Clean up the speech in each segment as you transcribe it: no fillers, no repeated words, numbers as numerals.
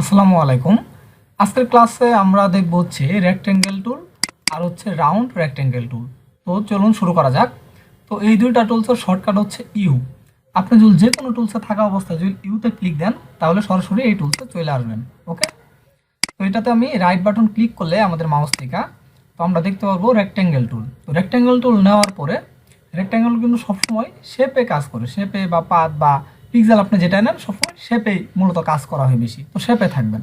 আসসালামু আলাইকুম। আজকের ক্লাসে আমরা দেখব হচ্ছে রেক্টেঙ্গেল টুল আর হচ্ছে রাউন্ড রেক্টেঙ্গেল টুল। তো চলুন শুরু করা যাক। তো এই দুইটা টুলসের শর্টকাট হচ্ছে ইউ। আপনি যদি যে কোনো টুলসে থাকা অবস্থায় যদি ইউতে ক্লিক দেন তাহলে সরাসরি এই টুলসে চলে আসবেন। ওকে, তো এটাতে আমি রাইট বাটন ক্লিক করলে আমাদের মাউস থেকে তো আমরা দেখতে পারবো রেক্টেঙ্গেল টুল। তো রেক্টেঙ্গেল টুল নেওয়ার পরে রেক্টেঙ্গেল কিন্তু সবসময় শেপে কাজ করে, শেপে বা পাত বা পিক্সেল আপনি যেটা নেন সবসময় শেপেই মূলত কাজ করা হয় বেশি। তো শেপে থাকবেন,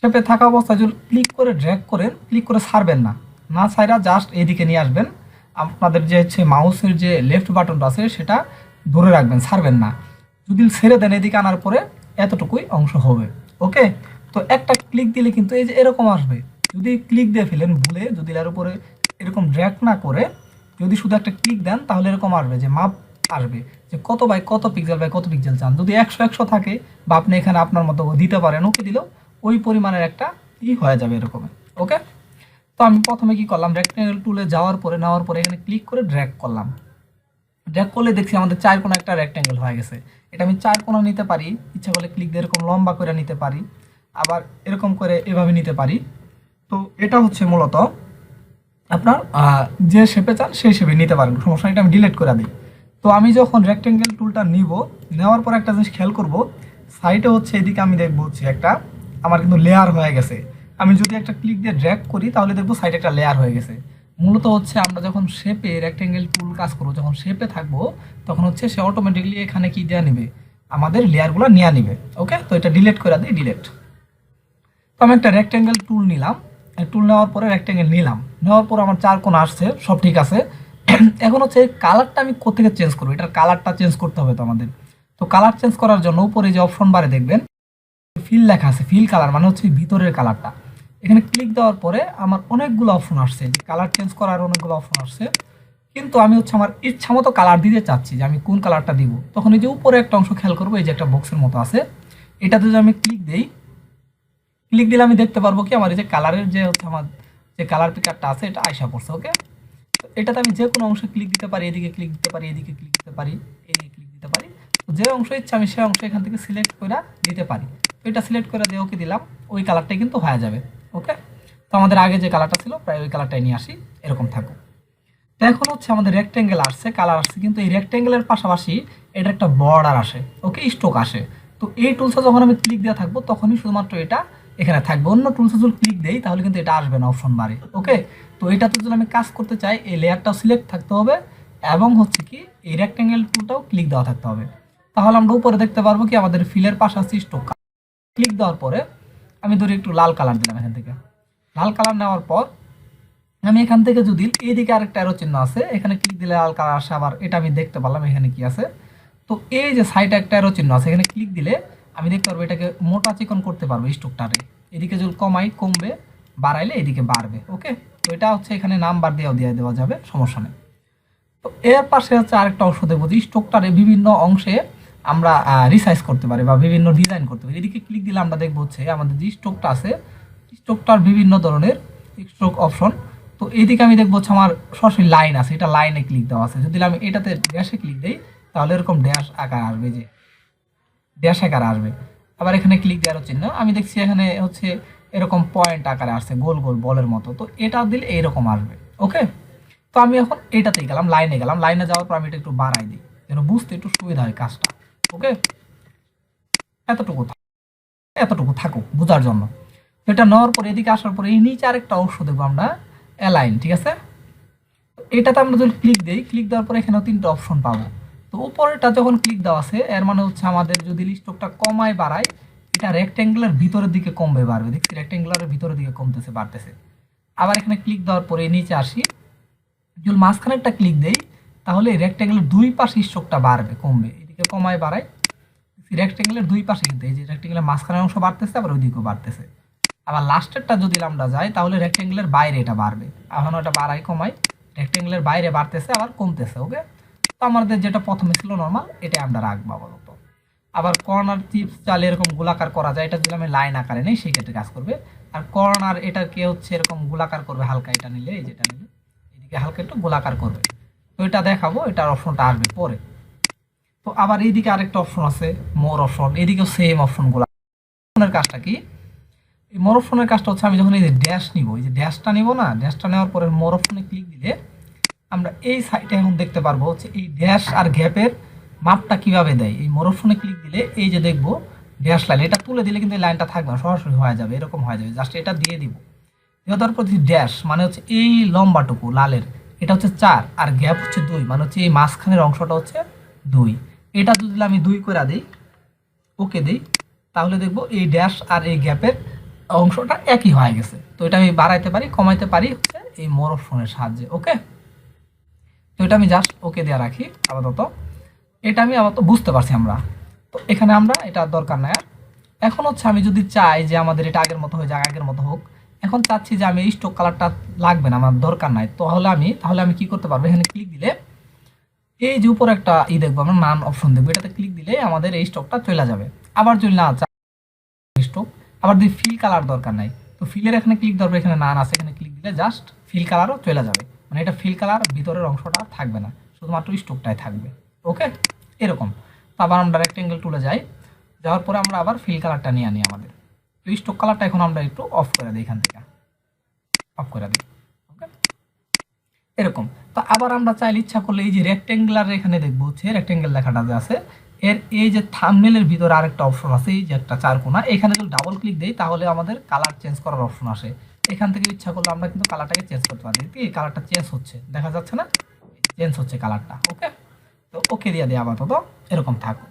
শেপে থাকা অবস্থায় যদি ক্লিক করে ড্র্যাগ করেন, ক্লিক করে ছাড়বেন না, না ছাইরা জাস্ট এইদিকে নিয়ে আসবেন। আপনাদের যে হচ্ছে মাউসের যে লেফট বাটনটা আছে সেটা ধরে রাখবেন, ছাড়বেন না। যদি ছেড়ে দেন এদিকে আনার পরে এতটুকুই অংশ হবে। ওকে, তো একটা ক্লিক দিলে কিন্তু এই যে এরকম আসবে। যদি ক্লিক দিয়ে ফেলেন ভুলে, যদি এর উপরে এরকম ড্র্যাগ না করে যদি শুধু একটা ক্লিক দেন তাহলে এরকম আসবে যে মাপ আসবে যে কত বাই কত পিক্সেল বাই কত পিক্সেল চান। যদি 100 থাকে বা আপনি এখানে আপনার মতো দিতে পারেন, ওকে দিলেও ওই পরিমাণের একটা হয়ে যাবে এরকম। ওকে, তো আমি প্রথমে কি করলাম, রেক্টেঙ্গেল টুলে যাওয়ার পরে নেওয়ার পরে এখানে ক্লিক করে ড্র্যাগ করলাম। ড্র্যাগ করলে দেখছি আমাদের 4 কোণা একটা রেক্টেঙ্গেল হয়ে গেছে। এটা আমি 4 কোণা নিতে পারি, ইচ্ছা করলে ক্লিক দিয়ে এরকম লম্বা করে নিতে পারি, আবার এরকম করে এভাবে নিতে পারি। তো এটা হচ্ছে মূলত আপনার যে শেপে চান সেই শেপে নিতে পারেন, সমস্যা এটা আমি ডিলিট করে দিই। তো আমি যখন রেক্টেঙ্গেল টুলটা নিব, নেওয়ার পর একটা জিনিস খেয়াল করব, সাইডে হচ্ছে এদিকে আমি দেখবো হচ্ছে একটা আমার কিন্তু লেয়ার হয়ে গেছে। আমি যদি একটা ক্লিক দিয়ে ড্র্যাগ করি তাহলে দেখবো সাইডে একটা লেয়ার হয়ে গেছে। মূলত হচ্ছে আমরা যখন শেপে রেক্টেঙ্গেল টুল কাজ করবো, যখন শেপে থাকবো তখন হচ্ছে সে অটোমেটিকলি এখানে কি দেওয়া নিবে, আমাদের লেয়ারগুলো নিয়ে নিবে। ওকে, তো এটা ডিলিট করে দিই, ডিলিট। তো আমি একটা রেক্টেঙ্গেল টুল নিলাম, টুল নেওয়ার পরে রেক্টেঙ্গেল নিলাম, নেওয়ার পর আমার 4 কোণ আসছে, সব ঠিক আছে। এখন হচ্ছে কালারটা আমি কোথেকে চেঞ্জ করবো, এটার কালারটা চেঞ্জ করতে হবে তো আমাদের। তো কালার চেঞ্জ করার জন্য উপরে যে অপশন বারে দেখবেন ফিল লেখা আছে, ফিল কালার মানে হচ্ছে ভিতরের কালারটা। এখানে ক্লিক দেওয়ার পরে আমার অনেকগুলো অপশন আসছে, যে কালার চেঞ্জ করার অনেকগুলো অপশন আসছে। কিন্তু আমি হচ্ছে আমার ইচ্ছা মতো কালার দিতে চাচ্ছি যে আমি কোন কালারটা দিব। তখন এই যে উপরে একটা অংশ খেয়াল করবো, এই যে একটা বক্সের মতো আছে, এটাতে যদি আমি ক্লিক দিই, ক্লিক দিলে আমি দেখতে পারবো কি আমার এই যে কালারের যে হচ্ছে আমার যে কালার পিকারটা আছে এটা আয়সা পড়ছে। ওকে, তো এটাতে আমি যে কোনো অংশে ক্লিক দিতে পারি, এদিকে ক্লিক দিতে পারি, এদিকে ক্লিক দিতে পারি, এদিকে ক্লিক দিতে পারি। তো যে অংশ ইচ্ছা আমি সেই অংশ এখান থেকে সিলেক্ট করে দিতে পারি। তো এটা সিলেক্ট করে দিয়ে ওকে দিলাম, ওই কালারটাই কিন্তু হয়ে যাবে। ওকে, তো আমাদের আগে যে কালারটা ছিল প্রায় ওই কালারটাই নিয়ে আসি, এরকম থাকুক। তো এখন হচ্ছে আমাদের রেক্টেঙ্গেল আসছে, কালার আসছে, কিন্তু এই রেক্টেঙ্গেলের পাশাপাশি এটা একটা বর্ডার আসে, ওকে, স্ট্রোক আসে। তো এই টুলসে যখন আমি ক্লিক দেওয়া থাকবো তখনই শুধুমাত্র এটা এখানে থাকবে, অন্য টুলসে যদি ক্লিক দেই তাহলে কিন্তু এটা আসবে না অপশন বারে। ওকে, তো এটাতে যদি আমি কাজ করতে চাই এই লেয়ারটাও সিলেক্ট থাকতে হবে এবং হচ্ছে কি এই রেক্টেঙ্গেল টুলটাও ক্লিক দেওয়া থাকতে হবে। তাহলে আমরা উপরে দেখতে পারবো কি আমাদের ফিলের পাশাপাশি স্ট্রোক। ক্লিক দেওয়ার পরে আমি ধরি একটু লাল কালার দিলাম, এখান থেকে লাল কালার নেওয়ার পর আমি এখান থেকে যদি এইদিকে আরেকটা অ্যারো চিহ্ন আছে, এখানে ক্লিক দিলে লাল কালার আসে, আবার এটা আমি দেখতে পারলাম এখানে কি আছে। তো এই যে সাইডে একটা অ্যারো চিহ্ন আছে, এখানে ক্লিক দিলে আমি দেখতে পারবো এটাকে মোটা চিকন করতে পারবো স্ট্রোকটারে। এদিকে যদি কমাই কমবে, বাড়াইলে এদিকে বাড়বে। ওকে, তো এটা হচ্ছে এখানে নাম্বার দিয়ে দেওয়া যাবে, সমস্যা নেই। তো এর পাশে হচ্ছে আরেকটা অংশ দেবো যে স্ট্রোকটারে বিভিন্ন অংশে আমরা রিসাইজ করতে পারি বা বিভিন্ন ডিজাইন করতে পারি। এদিকে ক্লিক দিলে আমরা দেখবো হচ্ছে আমাদের যে স্ট্রোকটা আছে, স্ট্রোকটার বিভিন্ন ধরনের স্ট্রোক অপশন। তো এইদিকে আমি দেখবো হচ্ছে আমার সরাসরি লাইন আছে, এটা লাইনে ক্লিক দেওয়া আছে। যদি আমি এটাতে ড্যাশে ক্লিক দিই তাহলে এরকম ড্যাশ আকার আসবে, যে ড্যাশ আকার আসবে। আবার এখানে ক্লিক দেওয়ার চিহ্ন আমি দেখছি এখানে হচ্ছে এরকম পয়েন্ট আকারে আসছে, গোল গোল বলের মতো। তো এটা দিলে এইরকম আসবে। ওকে, তো আমি এখন এটাতেই গেলাম, লাইনে গেলাম, লাইনে যাওয়ার পর আমি এটা একটু বাড়াই দিই যেন বুঝতে একটু সুবিধা হয় কাজটা। ওকে, এতটুকু এতটুকু থাকুক বোঝার জন্য। তো এটা নেওয়ার পরে এদিকে আসার পরে এই নিচে আরেকটা অংশ দেখবো আমরা অ্যালাইন, ঠিক আছে। এটাতে আমরা যদি ক্লিক দিই, ক্লিক দেওয়ার পরে এখানেও 3টা অপশন পাবো। তো উপরেটা যখন ক্লিক দেওয়া আছে এর মানে হচ্ছে আমাদের যদি স্ট্রোকটা কমায় বাড়ায়, এটা রেক্টেঙ্গুলার ভিতরের দিকে কমবে বাড়বে, দেখছি রেক্টেঙ্গুলারের ভিতরের দিকে কমতেছে বাড়তেছে। আবার এখানে ক্লিক দেওয়ার পরে নিচে আসি, যদি মাঝখানে একটা ক্লিক দেই তাহলে রেক্টেঙ্গুলার দুই পাশে স্ট্রোকটা বাড়বে কমবে, এদিকে কমায় বাড়ায়, রেক্টেঙ্গুলার দুই পাশে কিন্তু এই যে রেক্টেঙ্গুলার মাঝখানের অংশ বাড়তেছে আবার ওইদিকেও বাড়তেছে। আবার লাস্টেরটা যদি আমরা যাই তাহলে রেক্টেঙ্গুলার বাইরে এটা বাড়বে, এখন ওটা বাড়াই কমাই রেক্টেঙ্গুলার বাইরে বাড়তেছে আবার কমতেছে। ওকে, তো আমাদের যেটা প্রথমে ছিল নর্মাল এটাই আমরা রাখবো আপাতত। আবার কর্নার চিপস চালে এরকম গোলাকার করা যায়, এটা যদি আমি লাইন আকারে নেই সেই ক্ষেত্রে কাজ করবে। আর কর্নার এটাকে হচ্ছে এরকম গোলাকার করবে, হালকা এটা নিলে, এই যেটা নিলে এদিকে হালকা একটু গোলাকার করবে। তো এটা দেখাবো, এটার অপশনটা আসবে পরে। তো আবার এইদিকে আরেকটা অপশন আছে মোর অপশন, এদিকেও সেম অপশনগুলো। কাজটা কি এই মোর অপশনের কাজটা হচ্ছে আমি যখন এই যে ড্যাশ নিব, এই যে ড্যাশটা নিব না, ড্যাশটা নেওয়ার পরে মোর অপশনে ক্লিক দিলে আমরা এই সাইডে এখন দেখতে পারবো হচ্ছে এই ড্যাশ আর গ্যাপের মাপটা কিভাবে দেয়। এই মোর অপশনে ক্লিক দিলে এই যে দেখবো ড্যাশ লাইন, এটা তুলে দিলে কিন্তু এই লাইনটা থাকবে না, সরাসরি হয়ে যাবে, এরকম হয়ে যাবে। জাস্ট এটা দিয়ে দিব, দেওয়ার পর ড্যাশ মানে হচ্ছে এই লম্বাটুকু লালের, এটা হচ্ছে 4 আর গ্যাপ হচ্ছে 2, মানে হচ্ছে এই মাঝখানের অংশটা হচ্ছে 2। এটা যদি আমি 2 করে দিই, ওকে দিই, তাহলে দেখবো এই ড্যাশ আর এই গ্যাপের অংশটা একই হয়ে গেছে। তো এটা আমি বাড়াইতে পারি কমাইতে পারি হচ্ছে এই মোর অপশনের সাহায্যে। ওকে, তো এটা আমি জাস্ট ওকে দিয়ে রাখি আপাতত। এটা আমি আপাতত বুঝতে পারছি আমরা। তো এখানে আমরা এটা দরকার নাই। এখন হচ্ছে আমি যদি চাই যে আমাদের এটা আগের মতো হয়ে যাক, আগের মতো হোক, এখন চাচ্ছি যে আমি এই স্টক কালারটা লাগবে না, আমার দরকার নাই, তাহলে আমি কি করতে পারবো, এখানে ক্লিক দিলে এই যে উপর একটা দেখবো, আমরা নান অপশন দেখবো, এটাতে ক্লিক দিলে আমাদের এই স্টকটা চলে যাবে। আবার যদি না চাই স্টক, আবার যদি ফিল কালার দরকার নাই, তো ফিলের এখানে ক্লিক দেবো, এখানে নান আছে, এখানে ক্লিক দিলে জাস্ট ফিল কালারও চলে যাবে। মানে এটা ফিল কালার ভিতরের অংশটা থাকবে না, শুধুমাত্র স্টকটাই থাকবে। ওকে, এরকম। তো আবার আমরা রেক্টেঙ্গেল টুলে যাওয়ার পরে আমরা আবার ফিল কালারটা নিয়ে আনি আমাদের। তো স্টক কালারটা এখন আমরা একটু অফ করে দিই, এখান থেকে অফ করে দিই। ওকে, এরকম। তো আবার আমরা চাইলে ইচ্ছা করলে এই যে রেক্টেঙ্গুলার এখানে দেখবো হচ্ছে রেক্টেঙ্গেল লেখাটা যে আছে, এর এই যে থাম্বনেলের ভিতরে আরেকটা অপশন আছে, এই যে একটা চারকোনা, এখানে যদি ডাবল ক্লিক দেই তাহলে আমাদের কালার চেঞ্জ করার অপশন আসে। এখান থেকে ইচ্ছা করলে আমরা কিন্তু কালারটাকে চেঞ্জ করতে পারি। এই কালারটা চেঞ্জ হচ্ছে, দেখা যাচ্ছে না, চেঞ্জ হচ্ছে কালারটা। ওকে, তো ওকে দিয়ে দিই আপাতত, এরকম থাকুক।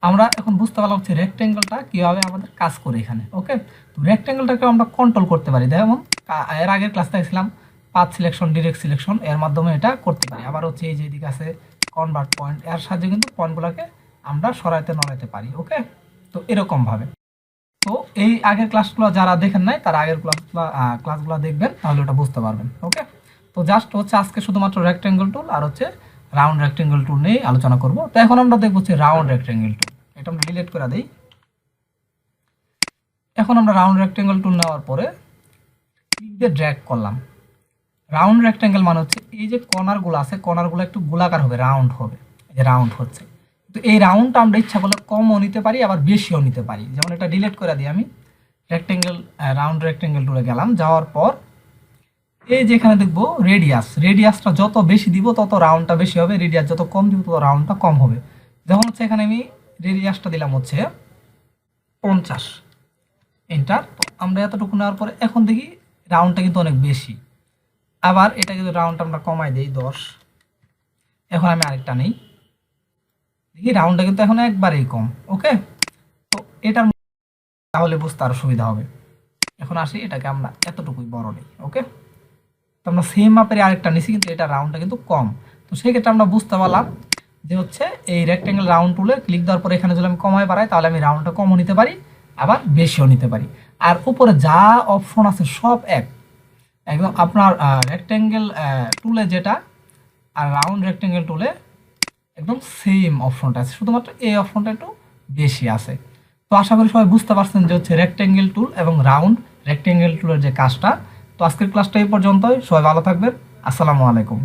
আমরা এখন বুঝতে পারলাম হচ্ছে রেক্টেঙ্গেলটা কীভাবে আমাদের কাজ করে এখানে। ওকে, তো রেক্টেঙ্গেলটাকে আমরা কন্ট্রোল করতে পারি, যেমন এর আগের ক্লাস দেখছিলাম পাথ সিলেকশন, ডিরেক্ট সিলেকশন, এর মাধ্যমে এটা করতে পারি। আবার হচ্ছে এই যে দিকে আছে কনভার্ট পয়েন্ট, এর সাহায্যে কিন্তু পয়েন্টগুলোকে আমরা সরাইতে নড়াইতে পারি। ওকে, তো এরকমভাবে। তো এই আগের ক্লাসগুলো যারা দেখেন নাই তারা আগের ক্লাসগুলো দেখবেন, তাহলে ওটা বুঝতে পারবেন। ওকে, তো জাস্ট হচ্ছে আজকে শুধুমাত্র রেক্টেঙ্গেল টুল আর হচ্ছে রাউন্ড রেক্টেঙ্গেল টুল নিয়ে আলোচনা করব। তো এখন আমরা দেখবো হচ্ছে রাউন্ড রেক্টেঙ্গেল টুল, এটা আমরা ডিলিট করে দিই। এখন আমরা রাউন্ড রেক্টেঙ্গেল টুল নেওয়ার পরে ক্লিক দিয়ে ড্র্যাগ করলাম। রাউন্ড রেক্টেঙ্গেল মানে হচ্ছে এই যে কর্নারগুলো আছে, কর্নারগুলো একটু গোলাকার হবে, রাউন্ড হবে, এই যে রাউন্ড হচ্ছে। তো এই রাউন্ডটা আমরা ইচ্ছা করলে কমও নিতে পারি, আবার বেশিও নিতে পারি। যেমন এটা ডিলিট করে দিই আমি, রাউন্ড রেক্টেঙ্গেল টুলে গেলাম, যাওয়ার পর এই যেখানে দেখবো রেডিয়াসটা যত বেশি দিব তত রাউন্ডটা বেশি হবে, রেডিয়াস যত কম দিব তত রাউন্ডটা কম হবে। যেমন হচ্ছে এখানে আমি রেডিয়াসটা দিলাম হচ্ছে 50, এন্টার। আমরা এতটুকু নেওয়ার পরে এখন দেখি রাউন্ডটা কিন্তু অনেক বেশি। আবার এটা কিন্তু রাউন্ডটা আমরা কমাই দিই 10। এখন আমি আরেকটা নেই, দেখি রাউন্ডটা কিন্তু এখন একবারেই কম। ওকে, তো এটার তাহলে বুঝতে আরো সুবিধা হবে। এখন আসি, এটাকে আমরা এতটুকুই বড় নিই। ওকে, তো আমরা সেম মাপের আরেকটা নিছি, কিন্তু এটা রাউন্ডটা কিন্তু কম। তো সেই ক্ষেত্রে আমরা বুঝতে পারলাম যে হচ্ছে এই রেক্টেঙ্গেল রাউন্ড টুলে ক্লিক দেওয়ার পরে এখানে যদি আমি কমাই বাড়াই তাহলে আমি রাউন্ডটা কমও নিতে পারি, আবার বেশিও নিতে পারি। আর উপরে যা অপশন আছে সব একদম আপনার রেক্টেঙ্গেল টুলে যেটা আর রাউন্ড রেক্টেঙ্গেল টুলে একদম সেম অপশনটা আছে, শুধুমাত্র এই অপশনটা একটু বেশি আছে। তো আশা করি সবাই বুঝতে পারছেন যে হচ্ছে রেক্টেঙ্গেল টুল এবং রাউন্ড রেক্টেঙ্গেল টুলের যে কাজটা। তো আজকের ক্লাসটা এই পর্যন্তই, সবাই ভালো থাকবেন, আসসালামু আলাইকুম।